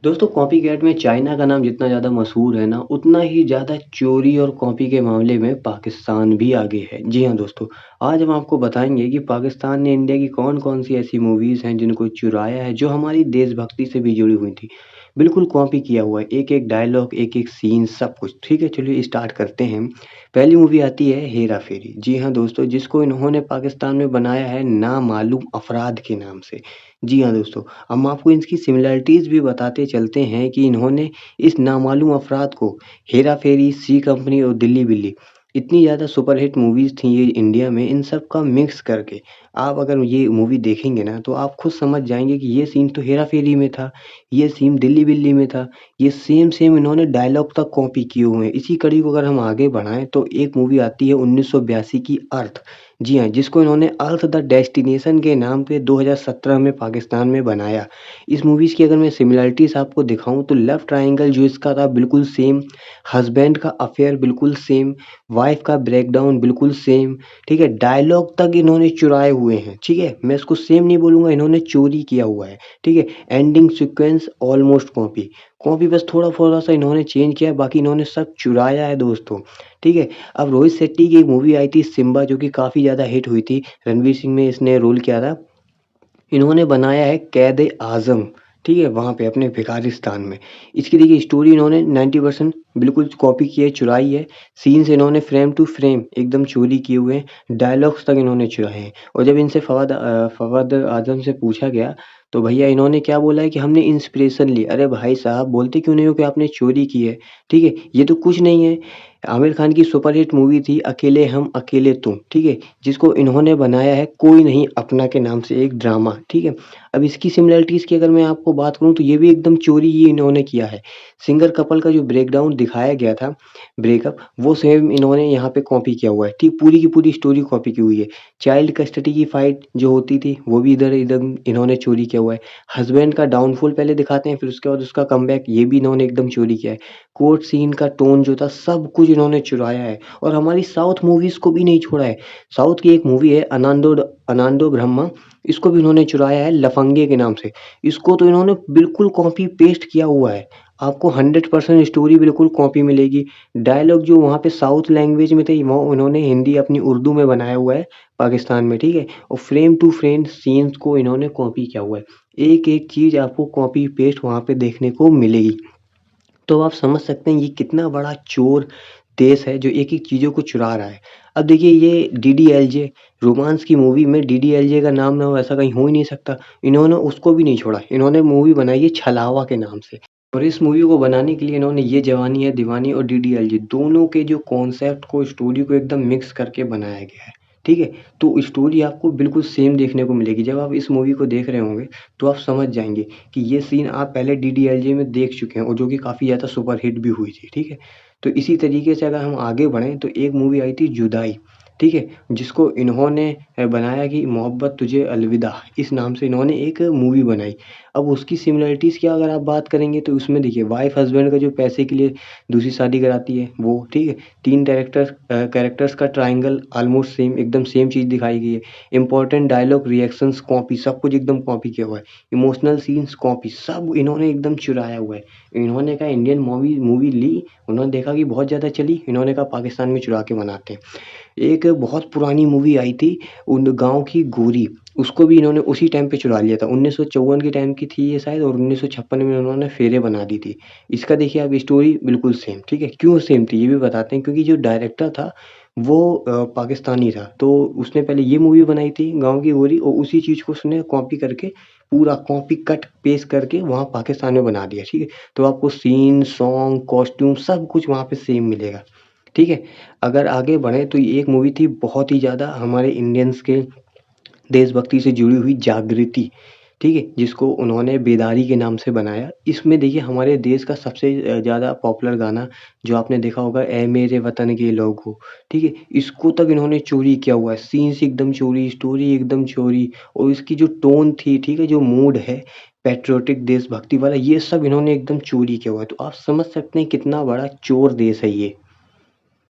दोस्तों copy cat में China का नाम जितना ज़्यादा मशहूर है ना, उतना ही ज़्यादा चोरी और कॉपी के मामले में पाकिस्तान भी आगे है। जी हाँ दोस्तों, आज हम आपको बताएँगे कि पाकिस्तान ने इंडिया की कौन-कौन सी ऐसी मूवीज़ हैं जिनको चुराया है, जो हमारी देशभक्ति से भी जुड़ी हुई थी। बिल्कुल कॉपी किया हुआ है, एक-एक डायलॉग, एक-एक सीन सब कुछ। ठीक है, चलिए स्टार्ट करते हैं। पहली मूवी आती है हेरा-फेरी। जी हाँ दोस्तों, जिसको इन्होंने पाकिस्तान में बनाया है नामालूम अफ़राद के नाम से। जी हाँ दोस्तों, हम आपको इसकी सिमिलैरिटीज़ भी बताते चलते हैं कि इन्होंने इस नामालूम अफ़राद को हेरा-फेरी, सी कंपनी और दिल्ली बिल्ली इतनी ज़्यादा सुपरहिट मूवीज़ थी ये इंडिया में, इन सब का मिक्स करके आप अगर ये मूवी देखेंगे ना, तो आप खुद समझ जाएँगे कि ये सीन तो हेरा-फेरी में था, ये सीन दिल्ली बिल्ली में था, ये सेम-सेम इन्होंने डायलॉग तक कॉपी किए हुए हैं। इसी कड़ी को अगर हम आगे बढ़ाएँ तो एक मूवी आती है 1982 की अर्थ। जी हाँ, जिसको इन्होंने अर्थ द डेस्टिनेशन के नाम पे 2017 में पाकिस्तान में बनाया। इस मूवीज़ की अगर मैं सिमिलैरिटीज़ आपको दिखाऊँ तो लव ट्रायंगल जो इसका था बिल्कुल सेम, हस्बैंड का अफेयर बिल्कुल सेम, वाइफ़ का ब्रेकडाउन बिल्कुल सेम, ठीक है? डायलॉग तक इन्होंने चुराए हुए हैं, ठीक है? मैं इसको सेम नहीं बोलूँगा, इन्होंने चोरी किया हुआ है, ठीक है? Ending sequence almost copy, copy बस थोड़ा-थोड़ा सा इन्होंने चेंज किया है, बाकी इन्होंने सब चुराया है दोस्तों, ठीक है? अब रोहित शेट्टी की एक मूवी आई थी सिम्बा जो कि काफ़ी ज़्यादा हिट हुई थी। रणवीर सिंह ने इसने रोल किया था। इन्होंने बनाया है कैद-ए-आज़म, ठीक है? वहाँ पे अपने भिखारिस्तान में। इसकी देखिए स्टोरी इन्होंने 90% बिल्कुल कॉपी की है, चुराई है। सीन्स इन्होंने फ्रेम टू फ्रेम एकदम चोरी किए हुए हैं। डायलॉग्स तक इन्होंने चुराए हैं और जब इनसे फवाद आज़म से पूछा गया, तो भैया इन्होंने क्या बोला है कि हमने इंस्पिरेशन ली। अरे भाई साहब बोलते क्यों नहीं हो कि आपने चोरी की है, ठीक है? ये तो कुछ नहीं है। आमिर खान की सुपरहिट मूवी थी अकेले हम अकेले तुम, ठीक है? जिसको इन्होंने बनाया है कोई नहीं अपना के नाम से एक ड्रामा, ठीक है? अब इसकी सिमिलैरिटीज़ की अगर मैं आपको बात करूँ तो ये भी एकदम चोरी ही इन्होंने किया है। सिंगर कपल का जो ब्रेकडाउन दिखाया गया था, ब्रेकअप, वो सेम इन्होंने यहाँ पे कॉपी किया हुआ है, ठीक? पूरी की पूरी स्टोरी कॉपी की हुई है। चाइल्ड कस्टडी की फाइट जो होती थी, वो भी इधर एकदम इन्होंने चोरी किया हुआ है। हस्बैंड का डाउनफॉल पहले दिखाते हैं, फिर उसके बाद उसका कमबैक, ये भी इन्होंने एकदम चोरी किया है। कोर्ट सीन का टोन जो था, सब कुछ इन्होंने चुराया है और हमारी साउथ मूवीज़ को भी नहीं छोड़ा है। साउथ की एक मूवी है अनांडो ब्रह्मा, इसको भी इन्होंने चुराया है लफंगे के नाम से। इसको तो इन्होंने बिल्कुल कॉपी पेस्ट किया हुआ है। आपको 100% स्टोरी बिल्कुल कॉपी मिलेगी। डायलॉग जो वहाँ पे साउथ लैंग्वेज में थे, वो उन्होंने हिंदी अपनी उर्दू में बनाया हुआ है पाकिस्तान में, ठीक है? और फ्रेम टू फ्रेम सीन्स को इन्होंने कॉपी किया हुआ है। एक-एक चीज़ आपको कॉपी पेस्ट वहाँ पे देखने को मिलेगी। तो आप समझ सकते हैं ये कितना बड़ा चोर देश है जो एक-एक चीज़ों को चुरा रहा है। अब देखिए ये डीडीएलजे रोमांस की मूवी में डीडीएलजे का नाम ना हो ऐसा कहीं हो ही नहीं सकता। इन्होंने उसको भी नहीं छोड़ा। इन्होंने मूवी बनाई है छलावा के नाम से और इस मूवी को बनाने के लिए इन्होंने ये जवानी है दीवानी और डीडीएलजे दोनों के जो कॉन्सेप्ट को स्टोरी को एकदम मिक्स करके बनाया गया है। ठीक है? तो स्टोरी आपको बिल्कुल सेम देखने को मिलेगी। जब आप इस मूवी को देख रहे होंगे तो आप समझ जाएँगे कि ये सीन आप पहले डीडीएलजे में देख चुके हैं और जो कि काफ़ी ज़्यादा सुपरहिट भी हुई थी, ठीक है? तो इसी तरीके से अगर हम आगे बढ़ें तो एक मूवी आई थी जुदाई, ठीक है? जिसको इन्होंने बनाया कि मोहब्बत तुझे अलविदा इस नाम से इन्होंने एक मूवी बनाई। अब उसकी सिमिलैरिटीज़ की अगर आप बात करेंगे तो उसमें देखिए वाइफ़ हस्बैंड का जो पैसे के लिए दूसरी शादी कराती है वो, ठीक है? 3 कैरेक्टर्स का ट्रायंगल ऑलमोस्ट सेम एकदम सेम चीज़ दिखाई गई है। इम्पोर्टेंट डायलॉग, रिएक्शंस कॉपी सब कुछ एकदम कॉपी किया हुआ है। इमोशनल सीन्स कॉपी सब इन्होंने एकदम चुराया हुआ है। इन्होंने कहा इंडियन मूवी मूवी ली, उन्होंने देखा कि बहुत ज़्यादा चली, इन्होंने कहा पाकिस्तान में चुरा के बनाते हैं। एक बहुत पुरानी मूवी आई थी उन गाँव की गोरी, उसको भी इन्होंने उसी टाइम पे चुरा लिया था। 1954 के टाइम की थी ये शायद और 1956 में उन्होंने फेरे बना दी थी। इसका देखिए आप स्टोरी बिल्कुल सेम, ठीक है? क्यों सेम थी ये भी बताते हैं क्योंकि जो डायरेक्टर था वो पाकिस्तानी था। तो उसने पहले ये मूवी बनाई थी गाँव की गोरी और उसी चीज़ को उसने कॉपी करके पूरा कॉपी कट पेस्ट करके वहाँ पाकिस्तान में बना दिया, ठीक है? तो आपको सीन, सॉन्ग, कॉस्ट्यूम सब कुछ वहाँ पे सेम मिलेगा, ठीक है? अगर आगे बढ़ें तो ये एक मूवी थी बहुत ही ज़्यादा हमारे इंडियंस के देशभक्ति से जुड़ी हुई जागृति, ठीक है? जिसको उन्होंने बेदारी के नाम से बनाया। इसमें देखिए हमारे देश का सबसे ज़्यादा पॉपुलर गाना जो आपने देखा होगा ऐ मेरे वतन के लोगों, ठीक है? इसको तक इन्होंने चोरी किया हुआ है। सीन्स एकदम चोरी, स्टोरी एकदम चोरी और इसकी जो टोन थी, ठीक है? जो मूड है पैट्रियोटिक देशभक्ति वाला ये सब इन्होंने एकदम चोरी किया हुआ है। तो आप समझ सकते हैं कितना बड़ा चोर देश है ये।